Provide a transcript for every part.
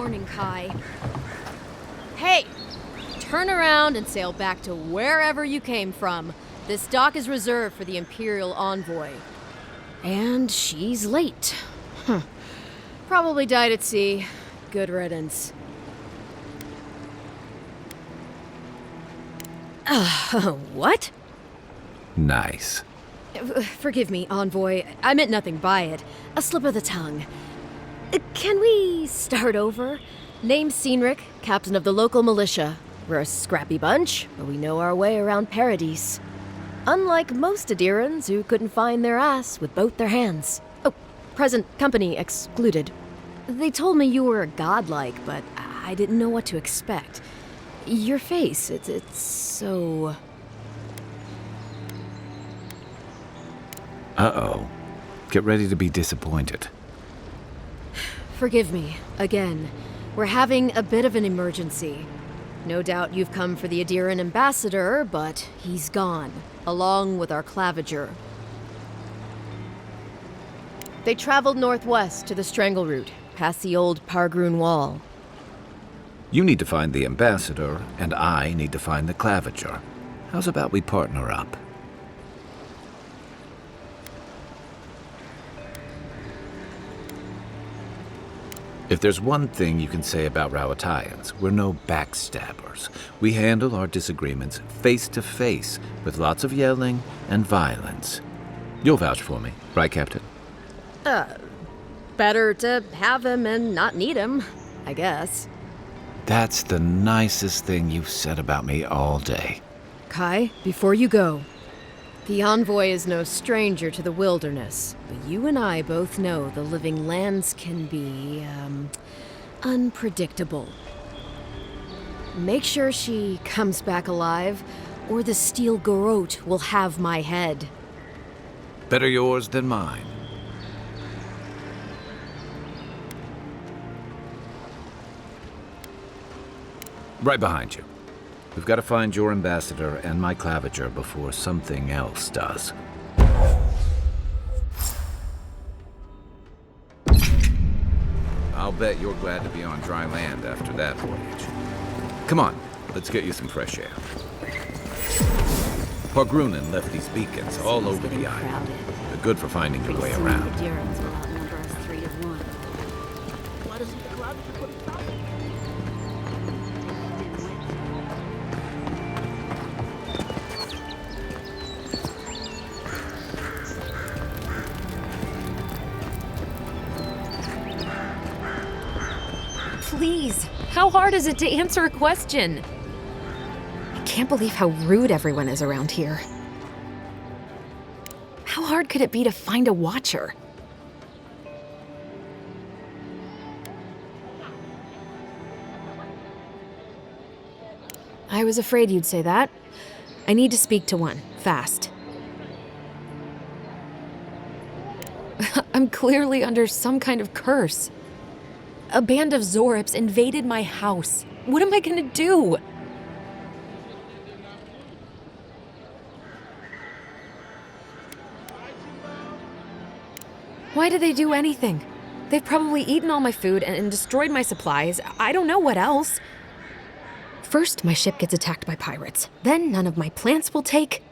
warning, Kai. Hey! Turn around and sail back to wherever you came from. This dock is reserved for the Imperial Envoy. And she's late. Probably died at sea. Good riddance. What? Nice. Forgive me, Envoy. I meant nothing by it. A slip of the tongue. Can we start over? Name's Cynric, captain of the local militia. We're a scrappy bunch, but we know our way around Paradise. Unlike most Adirans who couldn't find their ass with both their hands. Oh, present company excluded. They told me you were godlike, but I didn't know what to expect. Your face, it's so... Uh-oh. Get ready to be disappointed. Forgive me, again. We're having a bit of an emergency. No doubt you've come for the Adiran ambassador, but he's gone, along with our claviger. They traveled northwest to the Strangle Route, past the old Pargroon Wall. You need to find the ambassador, and I need to find the claviger. How's about we partner up? If there's one thing you can say about Rowatayans, we're no backstabbers. We handle our disagreements face to face, with lots of yelling and violence. You'll vouch for me, right, Captain? Better to have him and not need him, I guess. That's the nicest thing you've said about me all day. Kai, before you go, the Envoy is no stranger to the wilderness, but you and I both know the living lands can be, unpredictable. Make sure she comes back alive, or the Steel Garrote will have my head. Better yours than mine. Right behind you. We've got to find your ambassador and my claviger before something else does. I'll bet you're glad to be on dry land after that voyage. Come on, let's get you some fresh air. Pargrunen left these beacons all over the island. They're good for finding your way around. Please, how hard is it to answer a question? I can't believe how rude everyone is around here. How hard could it be to find a watcher? I was afraid you'd say that. I need to speak to one, fast. I'm clearly under some kind of curse. A band of Zorips invaded my house. What am I gonna do? Why did they do anything? They've probably eaten all my food and destroyed my supplies. I don't know what else. First, my ship gets attacked by pirates. Then none of my plants will take.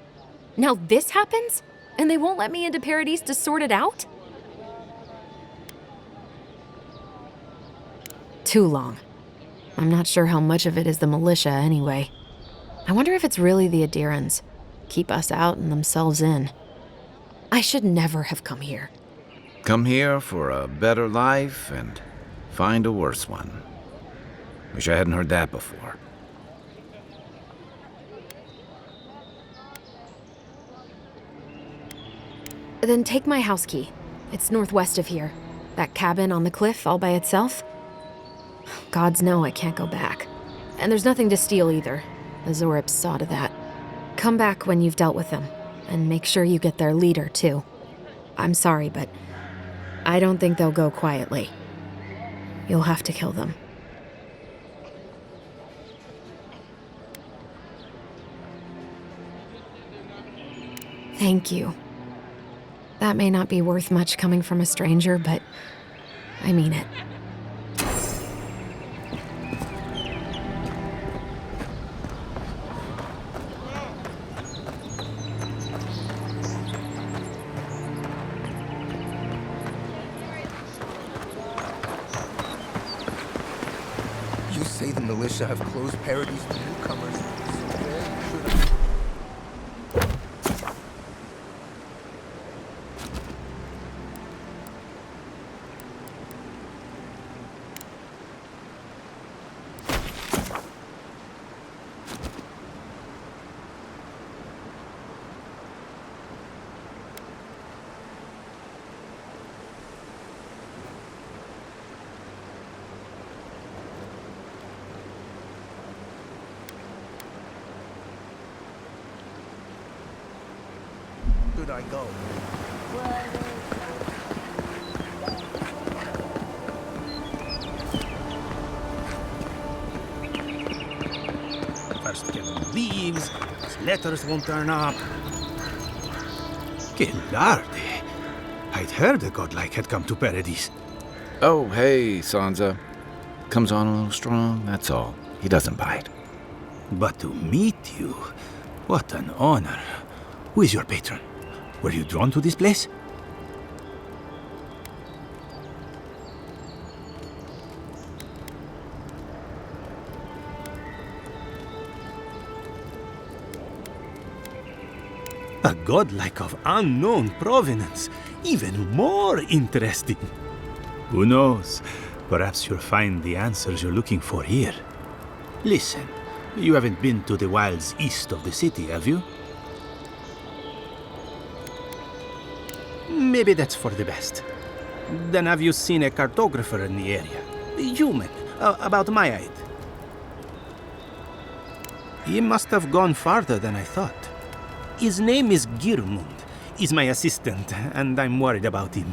Now this happens? And they won't let me into Paradise to sort it out? Too long. I'm not sure how much of it is the militia anyway. I wonder if it's really the Adirans. Keep us out and themselves in. I should never have come here. Come here for a better life and find a worse one. Wish I hadn't heard that before. Then take my house key. It's northwest of here. That cabin on the cliff all by itself. Gods know I can't go back. And there's nothing to steal either. The Zorips saw to that. Come back when you've dealt with them, and make sure you get their leader, too. I'm sorry, but I don't think they'll go quietly. You'll have to kill them. Thank you. That may not be worth much coming from a stranger, but I mean it. militia have closed Paradise to newcomers. So where should I... Should I go? First Kevin leaves, his letters won't turn up. Que larde! I'd heard a godlike had come to Paradise. Oh, hey, Sansa. Comes on a little strong, that's all. He doesn't bite. But to meet you, what an honor. Who is your patron? Were you drawn to this place? A godlike of unknown provenance. Even more interesting. Who knows? Perhaps you'll find the answers you're looking for here. Listen, you haven't been to the wilds east of the city, have you? Maybe that's for the best. Then have you seen a cartographer in the area? A human, about my height. He must have gone farther than I thought. His name is Girmund. He's my assistant, and I'm worried about him.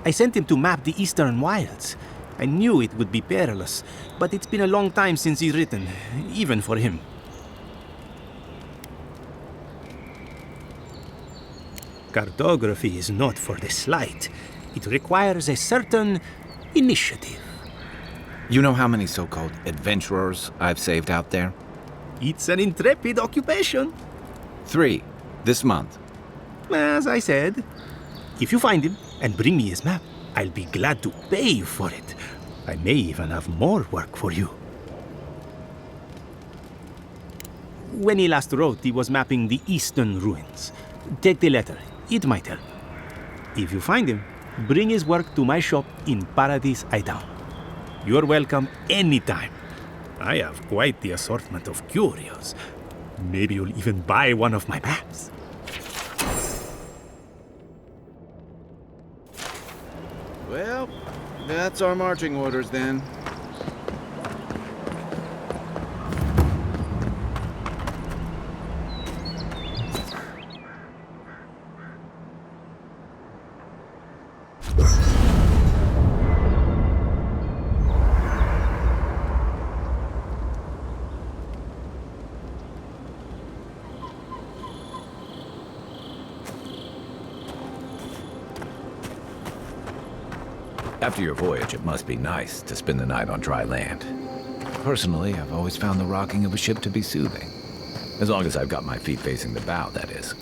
I sent him to map the eastern wilds. I knew it would be perilous, but it's been a long time since he's written, even for him. Cartography is not for the slight. It requires a certain initiative. You know how many so-called adventurers I've saved out there? It's an intrepid occupation. 3, this month. As I said, if you find him and bring me his map, I'll be glad to pay you for it. I may even have more work for you. When he last wrote, he was mapping the eastern ruins. Take the letter. It might help. If you find him, bring his work to my shop in Paradise Hideout. You're welcome anytime. I have quite the assortment of curios. Maybe you'll even buy one of my maps. Well, that's our marching orders then. After your voyage, it must be nice to spend the night on dry land. Personally, I've always found the rocking of a ship to be soothing. As long as I've got my feet facing the bow, that is.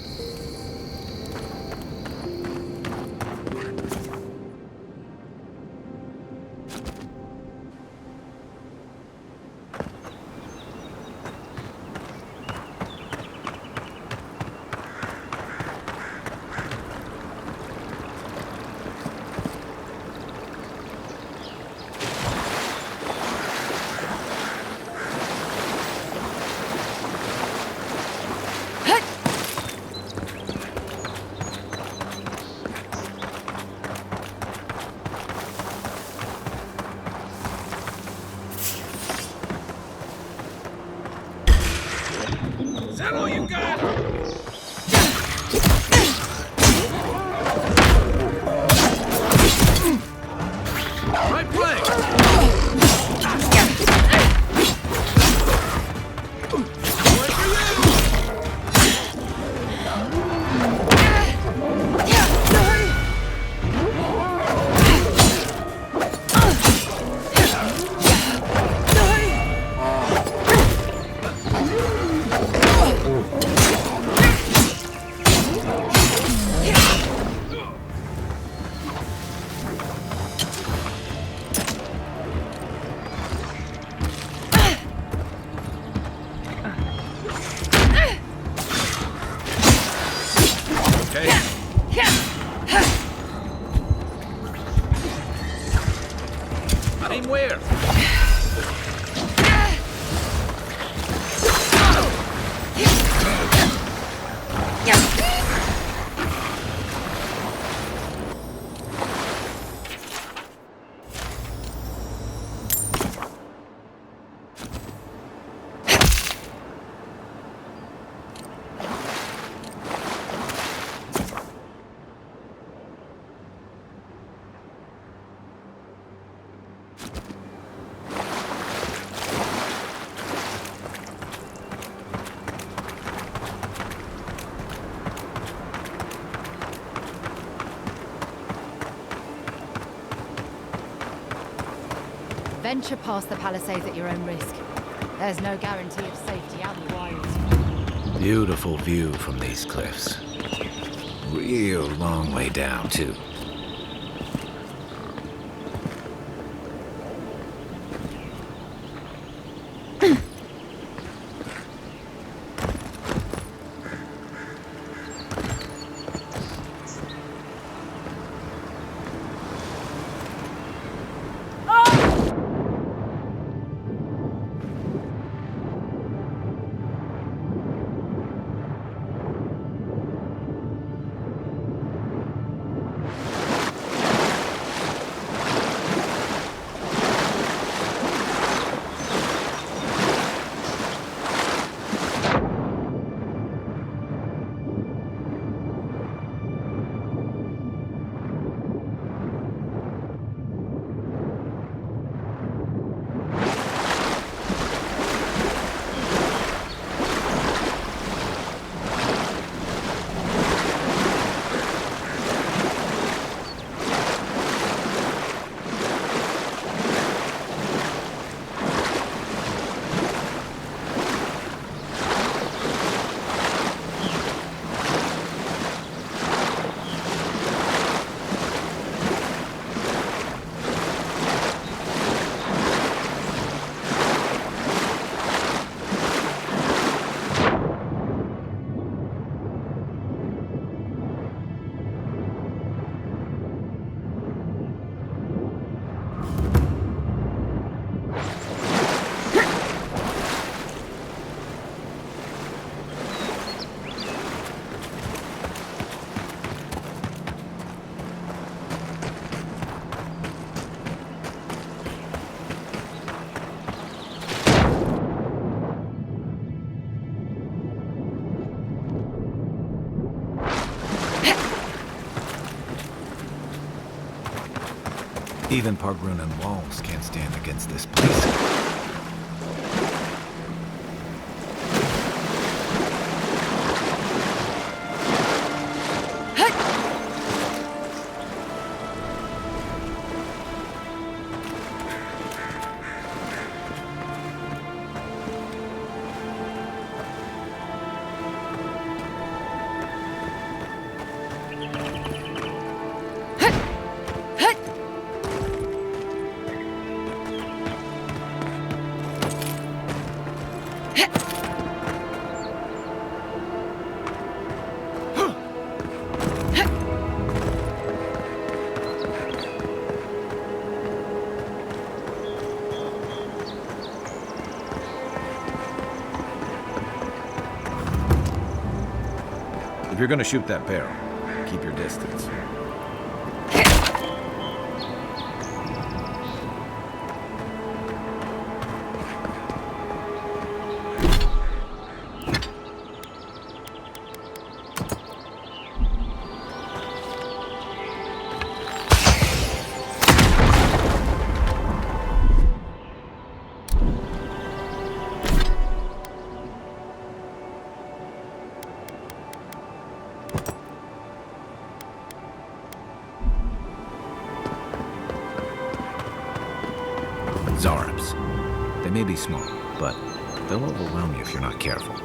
okay? Aim where? Venture past the palisades at your own risk. There's no guarantee of safety out in the wilds. Beautiful view from these cliffs. Real long way down, too. Even Pargrunan walls can't stand against this place. If you're gonna shoot that barrel, keep your distance. Zarabs. They may be small, but they'll overwhelm you if you're not careful.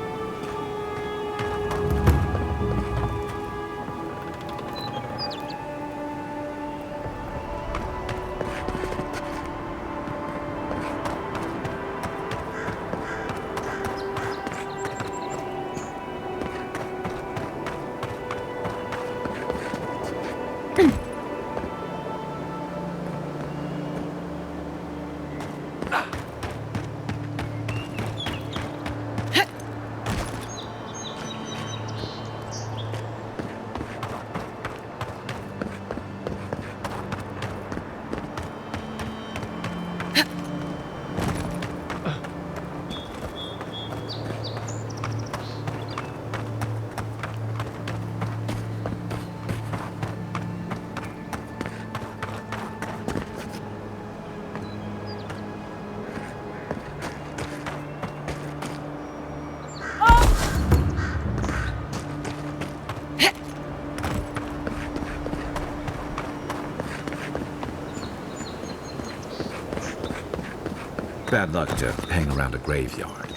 bad luck to hang around a graveyard.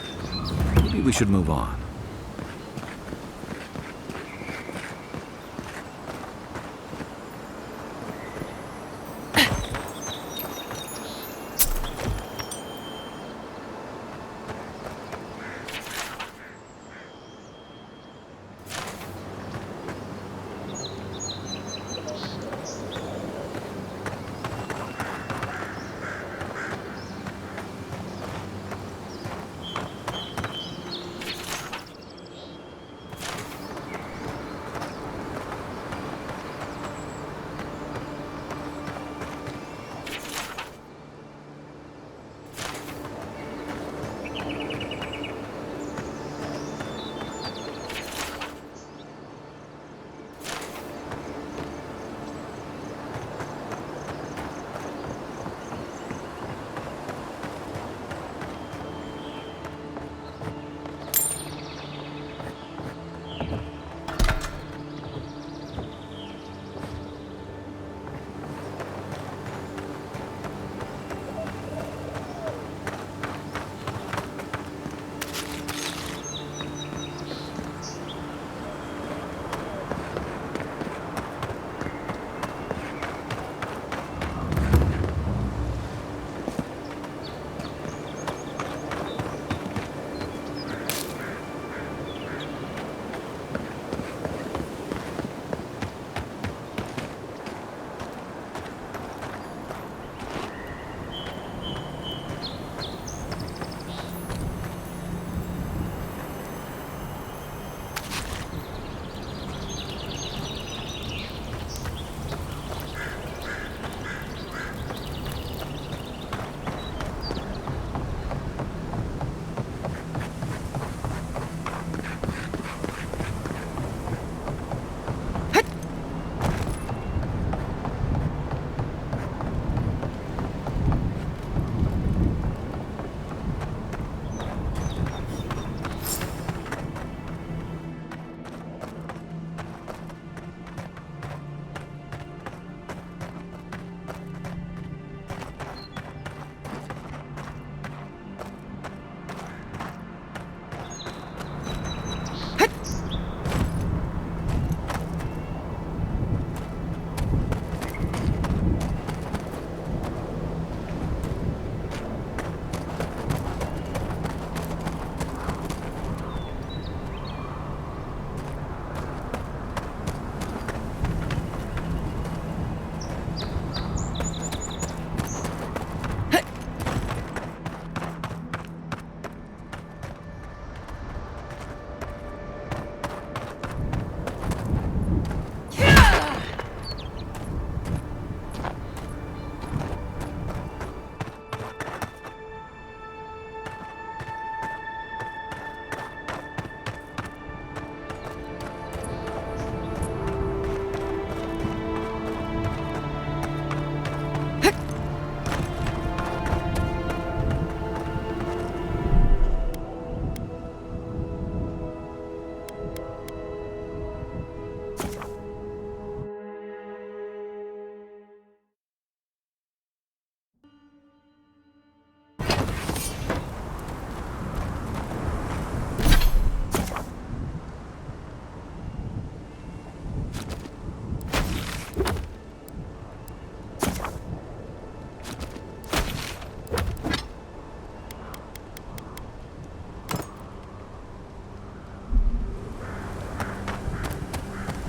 Maybe we should move on.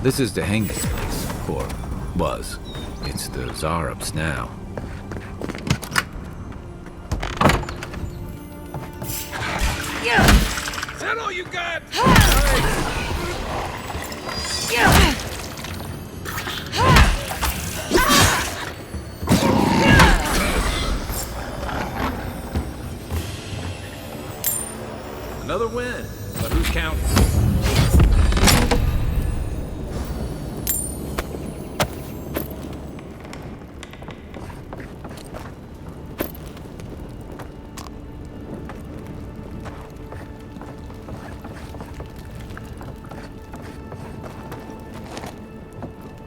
This is the Hengist place, or was. It's the Zarub's now. Is that all you got? Another win, but who's counting?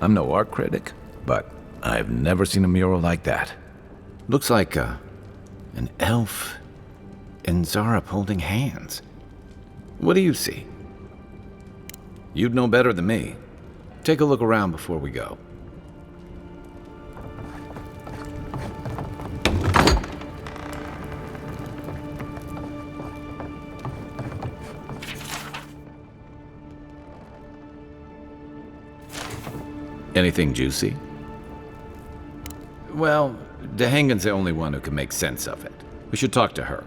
I'm no art critic, but I've never seen a mural like that. Looks like an elf and Zarup holding hands. What do you see? You'd know better than me. Take a look around before we go. Anything juicy? Well, Dehangan's the only one who can make sense of it. We should talk to her.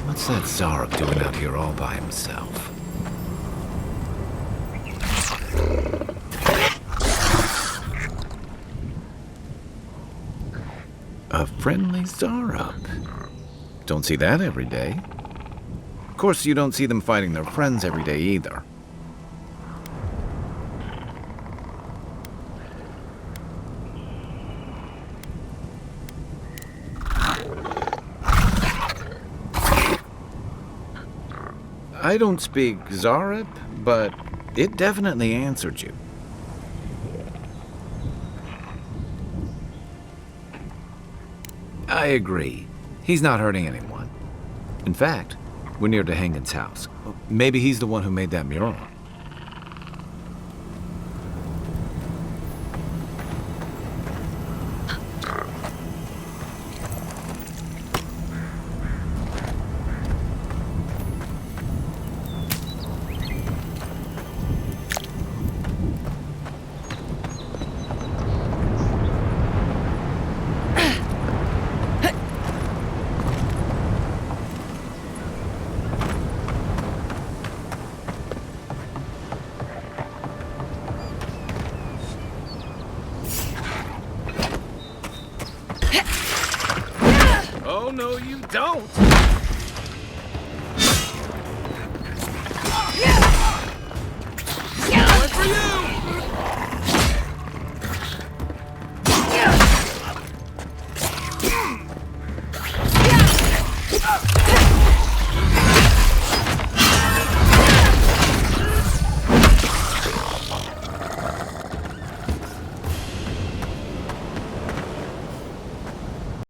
What's that Zarup doing out here all by himself? A friendly Zarup. Don't see that every day. Of course, you don't see them fighting their friends every day either. I don't speak Zarup, but it definitely answered you. I agree. He's not hurting anyone. In fact, we're near Dehangan's house. Maybe he's the one who made that mural. Oh, no, you don't!